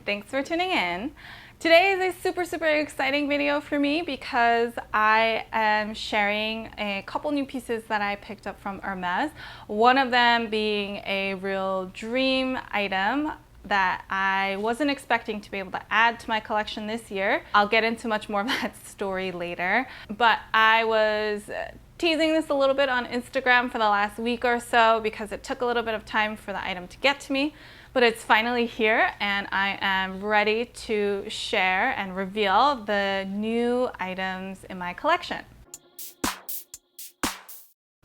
Thanks for tuning in. Today is a super exciting video for me because I am sharing a couple new pieces that I picked up from Hermes. One of them being a real dream item that I wasn't expecting to be able to add to my collection this year. I'll get into much more of that story later, but I was teasing this a little bit on Instagram for the last week or so because it took a little bit of time for the item to get to me. But it's finally here and I am ready to share and reveal the new items in my collection.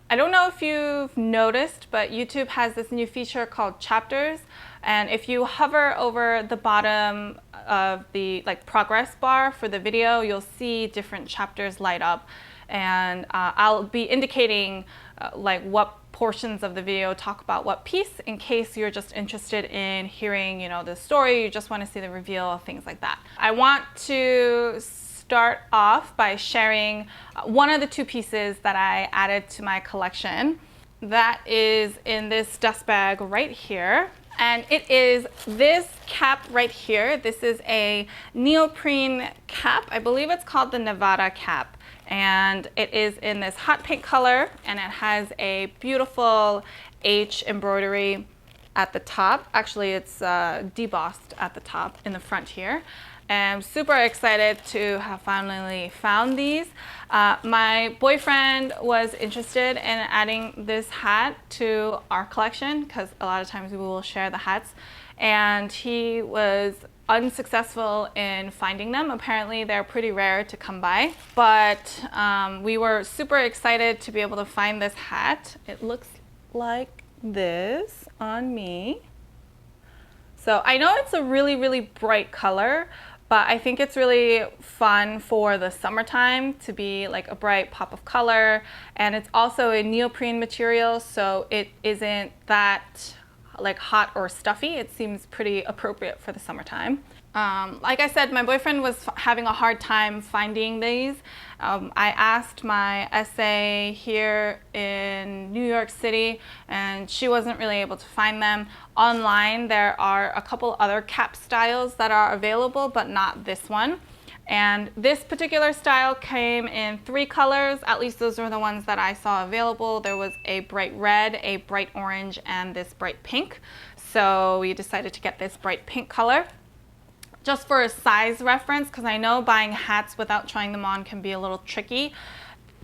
I don't know if you've noticed, but YouTube has this new feature called chapters. And if you hover over the bottom of the progress bar for the video, you'll see different chapters light up. And I'll be indicating what portions of the video talk about what piece in case you're just interested in hearing, the story, you just want to see the reveal, things like that. I want to start off by sharing one of the two pieces that I added to my collection. That is in this dust bag right here. And it is this cap right here. This is a neoprene cap. I believe it's called the Nevada Cap. And it is in this hot pink color, and it has a beautiful H embroidery at the top. Actually, it's debossed at the top in the front here. And I'm super excited to have finally found these. My boyfriend was interested in adding this hat to our collection because a lot of times we will share the hats, and he was unsuccessful in finding them. Apparently they're pretty rare to come by, but we were super excited to be able to find this hat. It looks like this on me. So I know it's a really bright color, but I think it's really fun for the summertime to be like a bright pop of color. And it's also a neoprene material, so it isn't that hot or stuffy. It seems pretty appropriate for the summertime. Like I said, my boyfriend was having a hard time finding these. I asked my SA here in New York City, and she wasn't really able to find them. Online, there are a couple other cap styles that are available, but not this one. And this particular style came in 3 colors, at least those were the ones that I saw available. There was a bright red, a bright orange, and this bright pink. So we decided to get this bright pink color. Just for a size reference, because I know buying hats without trying them on can be a little tricky.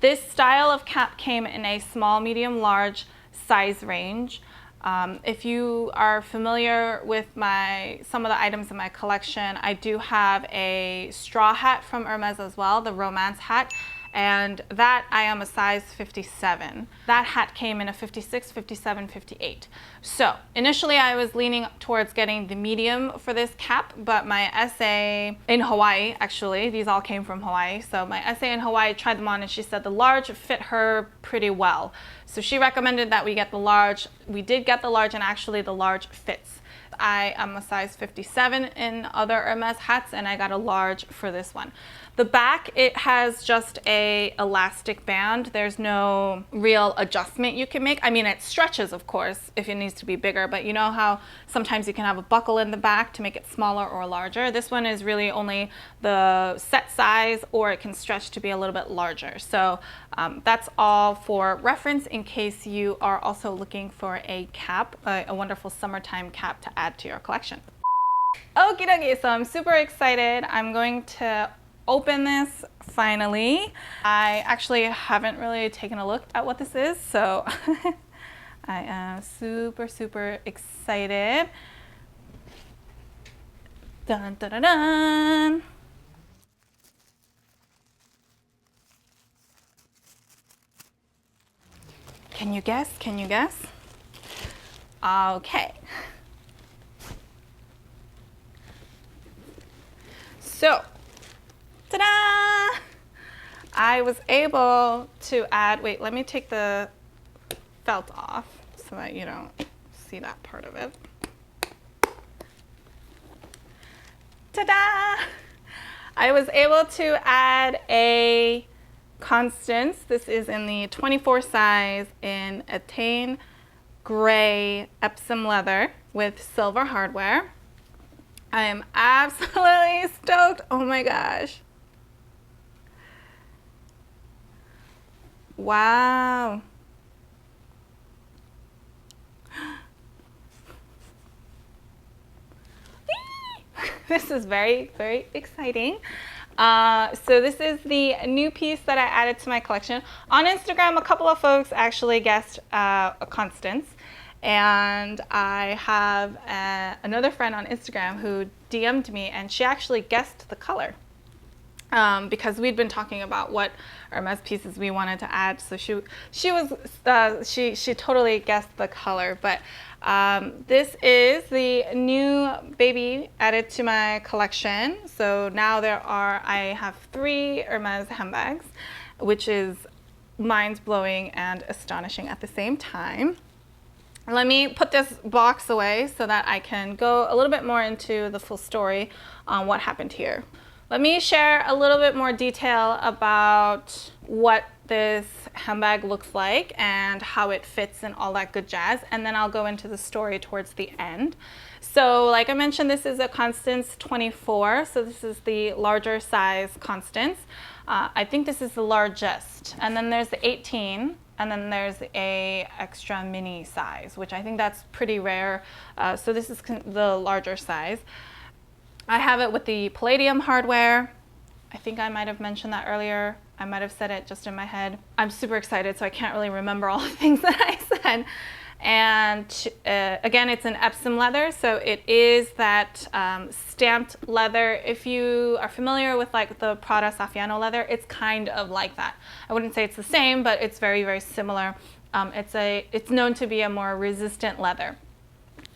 This style of cap came in a small, medium, large size range. If you are familiar with some of the items in my collection, I do have a straw hat from Hermes as well, the Romance hat, and that I am a size 57. That hat came in a 56, 57, 58. So initially I was leaning towards getting the medium for this cap, but my SA in Hawaii, actually, these all came from Hawaii, so my SA in Hawaii tried them on and she said the large fit her pretty well. So she recommended that we get the large. We did get the large, and actually the large fits. I am a size 57 in other Hermes hats, and I got a large for this one. The back, it has just a elastic band. There's no real adjustment you can make. I mean, it stretches, of course, if it needs to be bigger, but you know how sometimes you can have a buckle in the back to make it smaller or larger? This one is really only the set size, or it can stretch to be a little bit larger. So that's all for reference in case you are also looking for a cap, a wonderful summertime cap to add to your collection. Okie dokie, so I'm super excited. I'm going to open this finally. I actually haven't really taken a look at what this is, so I am super excited. Dun dun dun dun. Can you guess? Can you guess? Okay. So, ta-da! I was able to add, wait, let me take the felt off so that you don't see that part of it. Ta-da! I was able to add a Constance. This is in the 24 size in Etain gray Epsom leather with silver hardware. I am absolutely stoked. Oh my gosh. Wow. This is very, very exciting. So this is the new piece that I added to my collection. On Instagram, a couple of folks actually guessed Constance. And I have another friend on Instagram who DM'd me, and she actually guessed the color. Because we'd been talking about what Hermes pieces we wanted to add, so she totally guessed the color. But this is the new baby added to my collection. So now I have 3 Hermes handbags, which is mind-blowing and astonishing at the same time. Let me put this box away so that I can go a little bit more into the full story on what happened here. Let me share a little bit more detail about what this handbag looks like and how it fits and all that good jazz, and then I'll go into the story towards the end. So like I mentioned, this is a Constance 24, so this is the larger size Constance. I think this is the largest, and then there's the 18, and then there's a extra mini size, which I think that's pretty rare. So this is the larger size. I have it with the Palladium hardware. I think I might have mentioned that earlier. I might have said it just in my head. I'm super excited, so I can't really remember all the things that I said. And again, it's an Epsom leather, so it is that stamped leather. If you are familiar with like the Prada Saffiano leather, it's kind of like that. I wouldn't say it's the same, but it's very, very similar. It's known to be a more resistant leather.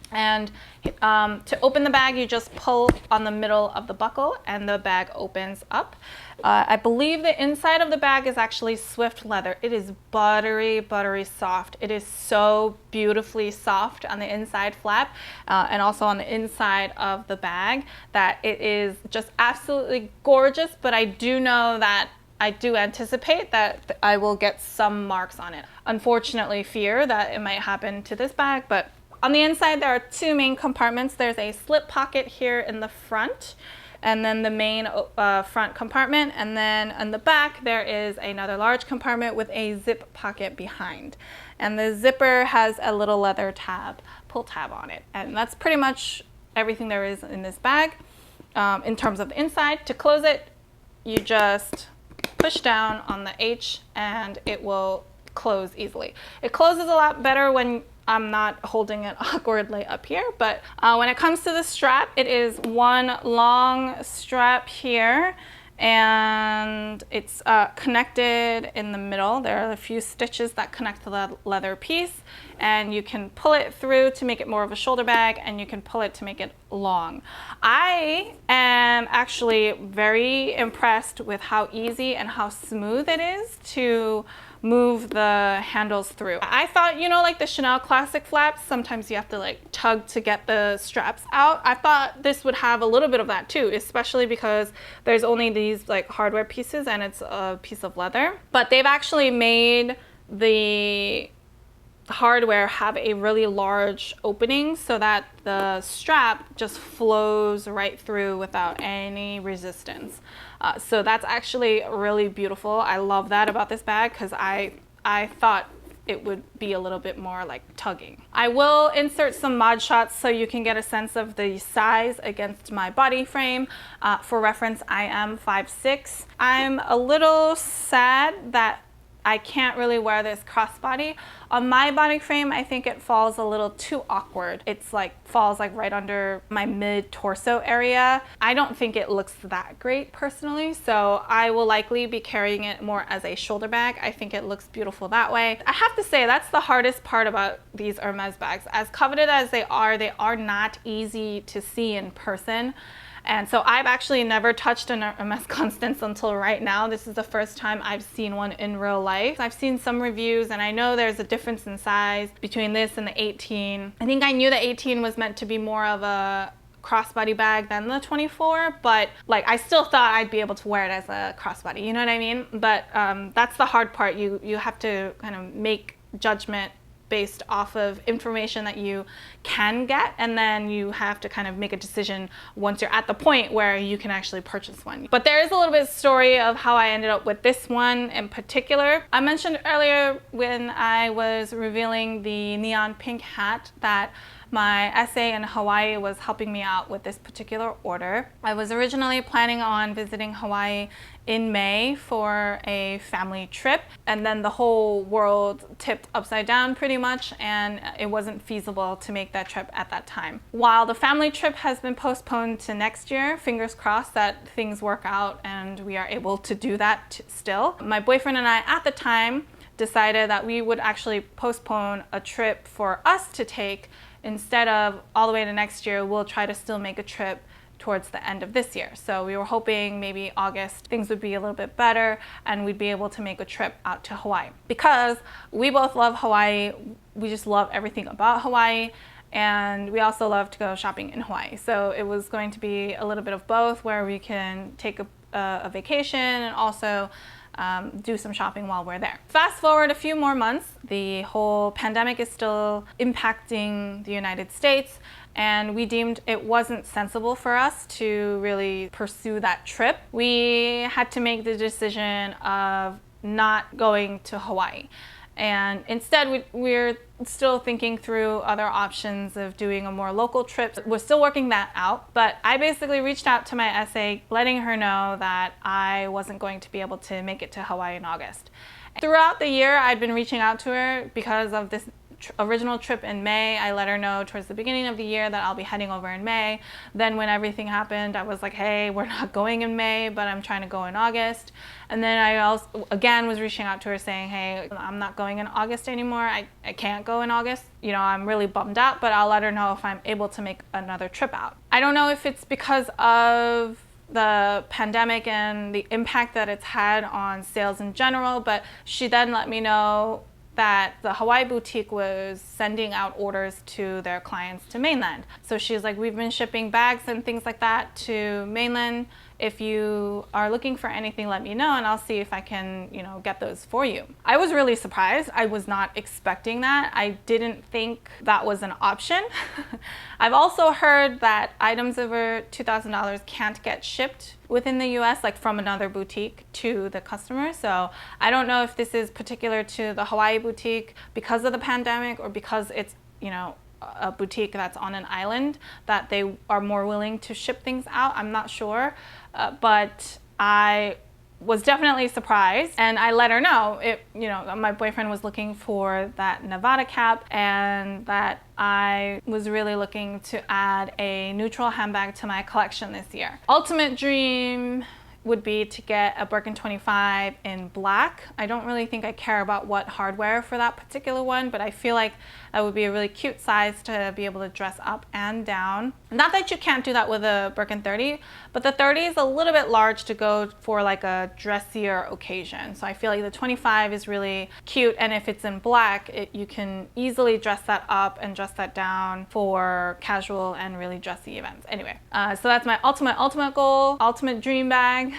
And to open the bag, you just pull on the middle of the buckle and the bag opens up. I believe the inside of the bag is actually Swift leather. It is buttery, buttery soft. It is so beautifully soft on the inside flap and also on the inside of the bag that it is just absolutely gorgeous. But I do know that I do anticipate that I will get some marks on it. Unfortunately, fear that it might happen to this bag, but on the inside, there are 2 main compartments. There's a slip pocket here in the front, and then the main front compartment. And then on the back, there is another large compartment with a zip pocket behind. And the zipper has a little leather tab, pull tab on it. And that's pretty much everything there is in this bag. In terms of the inside, to close it, you just push down on the H and it will close easily. It closes a lot better when I'm not holding it awkwardly up here, but when it comes to the strap, it is one long strap here, and it's connected in the middle. There are a few stitches that connect to the leather piece, and you can pull it through to make it more of a shoulder bag, and you can pull it to make it long. I am actually very impressed with how easy and how smooth it is to move the handles through. I thought, you know, like the Chanel classic flaps, sometimes you have to like tug to get the straps out. I thought this would have a little bit of that too, especially because there's only these like hardware pieces and it's a piece of leather. But they've actually made the hardware have a really large opening so that the strap just flows right through without any resistance. So that's actually really beautiful. I love that about this bag because I thought it would be a little bit more like tugging. I will insert some mod shots so you can get a sense of the size against my body frame. For reference, I am 5'6". I'm a little sad that I can't really wear this crossbody. On my body frame, I think it falls a little too awkward. It's like falls like right under my mid torso area. I don't think it looks that great personally, so I will likely be carrying it more as a shoulder bag. I think it looks beautiful that way. I have to say that's the hardest part about these Hermes bags. As coveted as they are not easy to see in person. And so I've actually never touched an Hermes Constance until right now. This is the first time I've seen one in real life. I've seen some reviews and I know there's a difference in size between this and the 18. I think I knew the 18 was meant to be more of a crossbody bag than the 24, but like I still thought I'd be able to wear it as a crossbody, you know what I mean? But that's the hard part. You have to kind of make judgment based off of information that you can get, and then you have to kind of make a decision once you're at the point where you can actually purchase one. But there is a little bit of story of how I ended up with this one in particular. I mentioned earlier when I was revealing the neon pink hat that my essay in Hawaii was helping me out with this particular order. I was originally planning on visiting Hawaii in May for a family trip, and then the whole world tipped upside down pretty much, and it wasn't feasible to make that trip at that time. While the family trip has been postponed to next year, fingers crossed that things work out and we are able to do that still. My boyfriend and I at the time decided that we would actually postpone a trip for us to take. Instead of all the way to next year, we'll try to still make a trip towards the end of this year. So we were hoping maybe August things would be a little bit better and we'd be able to make a trip out to Hawaii. Because we both love Hawaii, we just love everything about Hawaii, and we also love to go shopping in Hawaii. So it was going to be a little bit of both, where we can take a vacation and also do some shopping while we're there. Fast forward a few more months, the whole pandemic is still impacting the United States, and we deemed it wasn't sensible for us to really pursue that trip. We had to make the decision of not going to Hawaii. And instead, we're still thinking through other options of doing a more local trip. We're still working that out, but I basically reached out to my essay, letting her know that I wasn't going to be able to make it to Hawaii in August. Throughout the year, I'd been reaching out to her because of this original trip in May. I let her know towards the beginning of the year that I'll be heading over in May. Then when everything happened, I was like, hey, we're not going in May, but I'm trying to go in August. And then I also, again, was reaching out to her saying, hey, I'm not going in August anymore. I can't go in August. You know, I'm really bummed out, but I'll let her know if I'm able to make another trip out. I don't know if it's because of the pandemic and the impact that it's had on sales in general, but she then let me know that the Hawaii boutique was sending out orders to their clients to mainland. So she's like, we've been shipping bags and things like that to mainland. If you are looking for anything, let me know and I'll see if I can, you know, get those for you. I was really surprised. I was not expecting that. I didn't think that was an option. I've also heard that items over $2,000 can't get shipped within the US, like from another boutique to the customer. So I don't know if this is particular to the Hawaii boutique because of the pandemic or because it's, you know, a boutique that's on an island that they are more willing to ship things out. I'm not sure, but I was definitely surprised, and I let her know you know, my boyfriend was looking for that Nevada cap and that I was really looking to add a neutral handbag to my collection this year. Ultimate dream would be to get a Birkin 25 in black. I don't really think I care about what hardware for that particular one, but I feel like that would be a really cute size to be able to dress up and down. Not that you can't do that with a Birkin 30, but the 30 is a little bit large to go for like a dressier occasion. So I feel like the 25 is really cute, and if it's in black, you can easily dress that up and dress that down for casual and really dressy events. Anyway, so that's my ultimate goal, ultimate dream bag.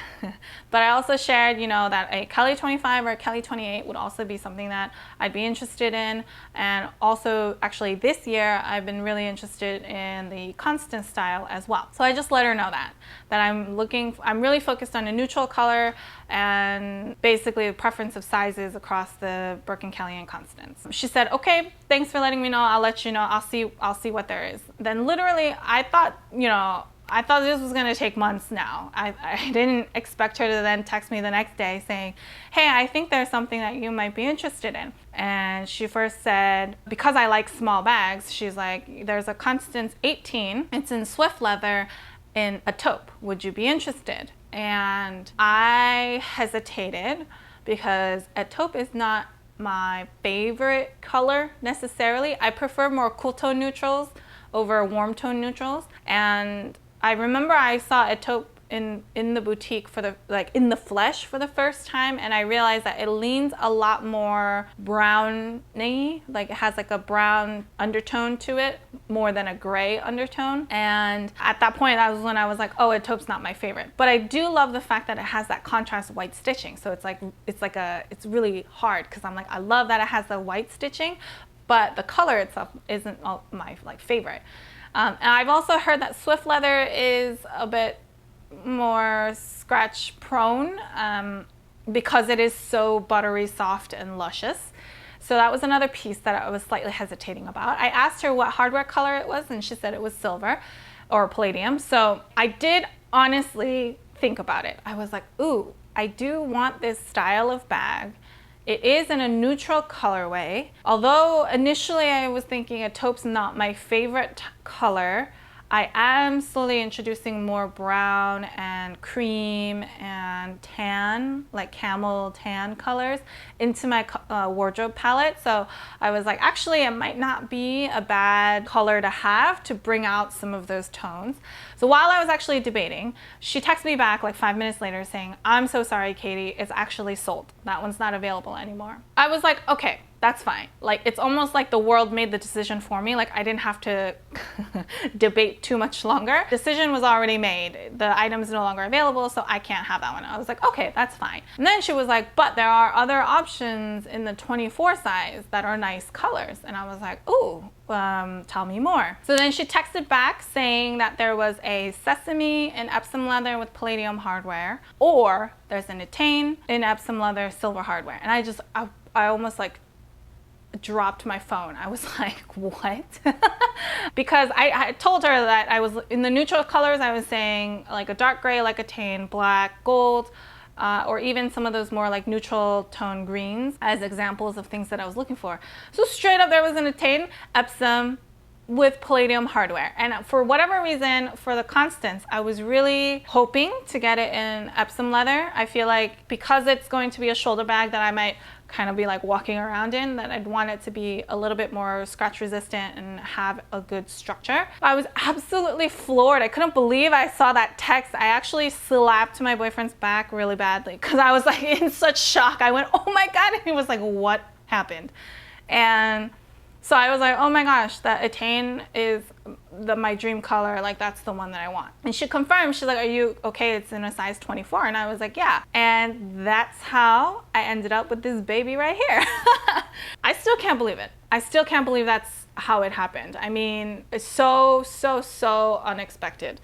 But I also shared, you know, that a Kelly 25 or a Kelly 28 would also be something that I'd be interested in. And also, actually this year, I've been really interested in the Constance style as well. So I just let her know that I'm really focused on a neutral color and basically a preference of sizes across the Birkin, Kelly, and Constance. She said, okay, thanks for letting me know. I'll let you know. I'll see what there is. Then literally, I thought this was gonna take months now. I didn't expect her to then text me the next day saying, hey, I think there's something that you might be interested in. And she first said, because I like small bags, she's like, there's a Constance Etain. It's in swift leather in a taupe. Would you be interested? And I hesitated because a taupe is not my favorite color necessarily. I prefer more cool tone neutrals over warm tone neutrals. And I remember I saw a taupe in the boutique in the flesh for the first time, and I realized that it leans a lot more browny, like it has like a brown undertone to it more than a gray undertone. And at that point, that was when I was like, oh, a taupe's not my favorite. But I do love the fact that it has that contrast white stitching. So it's really hard because I'm like, I love that it has the white stitching, but the color itself isn't my like favorite. And I've also heard that Swift leather is a bit more scratch prone because it is so buttery soft and luscious. So that was another piece that I was slightly hesitating about. I asked her what hardware color it was, and she said it was silver or palladium. So I did honestly think about it. I was like, ooh, I do want this style of bag. It is in a neutral colorway. Although initially I was thinking a taupe's not my favorite color, I am slowly introducing more brown and cream and tan, like camel tan colors into my wardrobe palette. So I was like, actually, it might not be a bad color to have to bring out some of those tones. So while I was actually debating, she texted me back like 5 minutes later saying, I'm so sorry, Katie, it's actually sold. That one's not available anymore. I was like, okay, that's fine. Like, it's almost like the world made the decision for me. Like, I didn't have to debate too much longer. Decision was already made. The item is no longer available, so I can't have that one. I was like, okay, that's fine. And then she was like, but there are other options in the 24 size that are nice colors. And I was like, ooh, tell me more. So then she texted back saying that there was a sesame in Epsom leather with palladium hardware, or there's an Etain in Epsom leather silver hardware. And I almost like dropped my phone. I was like, what? Because I told her that I was in the neutral colors. I was saying like a dark gray, like Etain, black, gold, or even some of those more like neutral tone greens as examples of things that I was looking for. So straight up there was an Etain Epsom with palladium hardware. And for whatever reason, for the Constance, I was really hoping to get it in Epsom leather. I feel like because it's going to be a shoulder bag that I might kind of be like walking around in, that I'd want it to be a little bit more scratch resistant and have a good structure. I was absolutely floored. I couldn't believe I saw that text. I actually slapped my boyfriend's back really badly because I was like in such shock. I went, oh my God. And he was like, what happened? And so I was like, oh my gosh, that Etain is my dream color. Like, that's the one that I want. And she confirmed, she's like, are you okay? It's in a size 24. And I was like, yeah. And that's how I ended up with this baby right here. I still can't believe it. I still can't believe that's how it happened. I mean, it's so, so, so unexpected.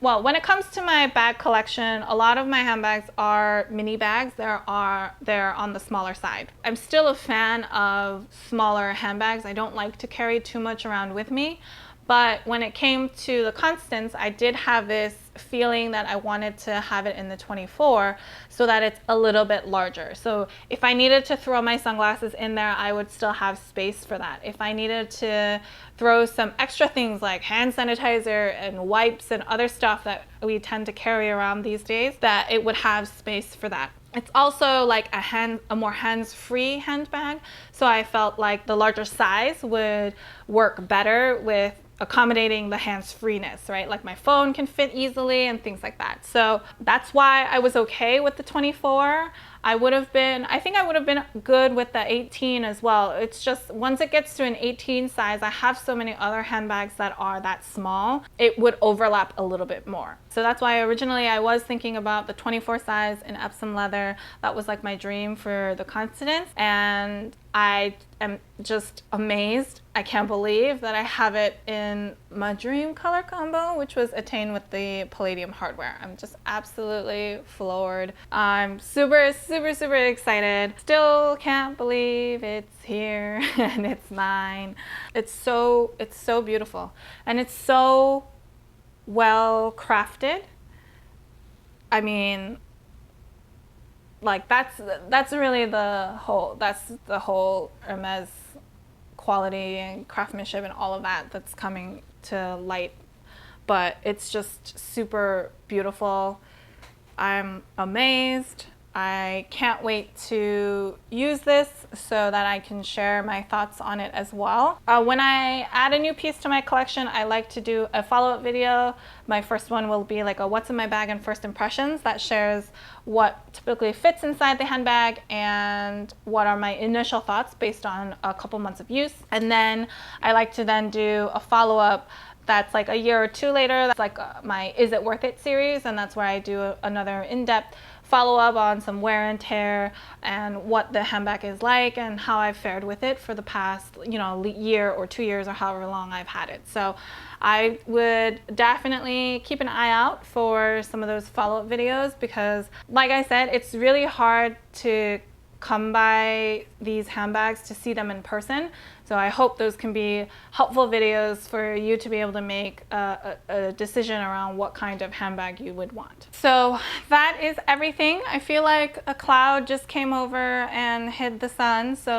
Well, when it comes to my bag collection, a lot of my handbags are mini bags. They're on the smaller side. I'm still a fan of smaller handbags. I don't like to carry too much around with me. But when it came to the Constance, I did have this feeling that I wanted to have it in the 24 so that it's a little bit larger. So if I needed to throw my sunglasses in there, I would still have space for that. If I needed to throw some extra things like hand sanitizer and wipes and other stuff that we tend to carry around these days, that it would have space for that. It's also like a more hands-free handbag. So I felt like the larger size would work better with accommodating the hands-freeness, right? Like my phone can fit easily and things like that. So that's why I was okay with the 24. I think I would have been good with the 18 as well. It's just once it gets to an 18 size, I have so many other handbags that are that small, it would overlap a little bit more. So that's why originally I was thinking about the 24 size in Epsom leather. That was like my dream for the Constance. And I am just amazed. I can't believe that I have it in my dream color combo, which was Etain with the palladium hardware. I'm just absolutely floored. I'm super, super, super excited. Still can't believe it's here and it's mine. It's so beautiful. And it's so well crafted. I mean, like that's really the whole Hermes quality and craftsmanship and all of that's coming to light. But it's just super beautiful. I'm amazed. I can't wait to use this so that I can share my thoughts on it as well. When I add a new piece to my collection, I like to do a follow-up video. My first one will be like a what's in my bag and first impressions that shares what typically fits inside the handbag and what are my initial thoughts based on a couple months of use. And then I like to then do a follow-up that's like a year or two later. That's like my Is It Worth It series, and that's where I do another in-depth follow up on some wear and tear and what the handbag is like and how I've fared with it for the past, year or 2 years or however long I've had it. So I would definitely keep an eye out for some of those follow-up videos because, like I said, it's really hard to come by these handbags to see them in person. So I hope those can be helpful videos for you to be able to make a decision around what kind of handbag you would want. So that is everything. I feel like a cloud just came over and hid the sun, so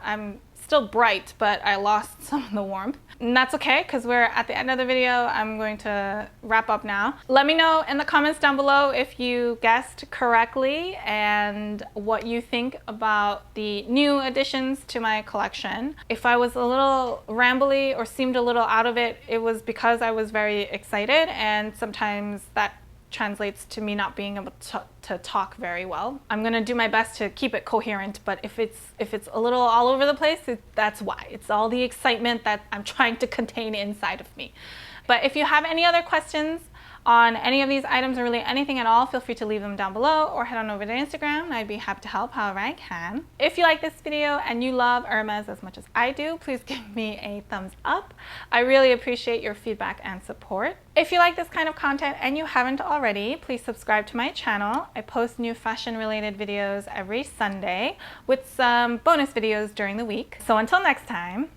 I'm still bright, but I lost some of the warmth. And that's okay, because we're at the end of the video. I'm going to wrap up now. Let me know in the comments down below if you guessed correctly and what you think about the new additions to my collection. If I was a little rambly or seemed a little out of it, it was because I was very excited, and sometimes that translates to me not being able to talk very well. I'm gonna do my best to keep it coherent, but if it's a little all over the place, that's why. It's all the excitement that I'm trying to contain inside of me. But if you have any other questions on any of these items or really anything at all, feel free to leave them down below or head on over to Instagram and I'd be happy to help however I can. If you like this video and you love Hermes as much as I do, please give me a thumbs up. I really appreciate your feedback and support. If you like this kind of content and you haven't already, please subscribe to my channel. I post new fashion related videos every Sunday with some bonus videos during the week. So until next time,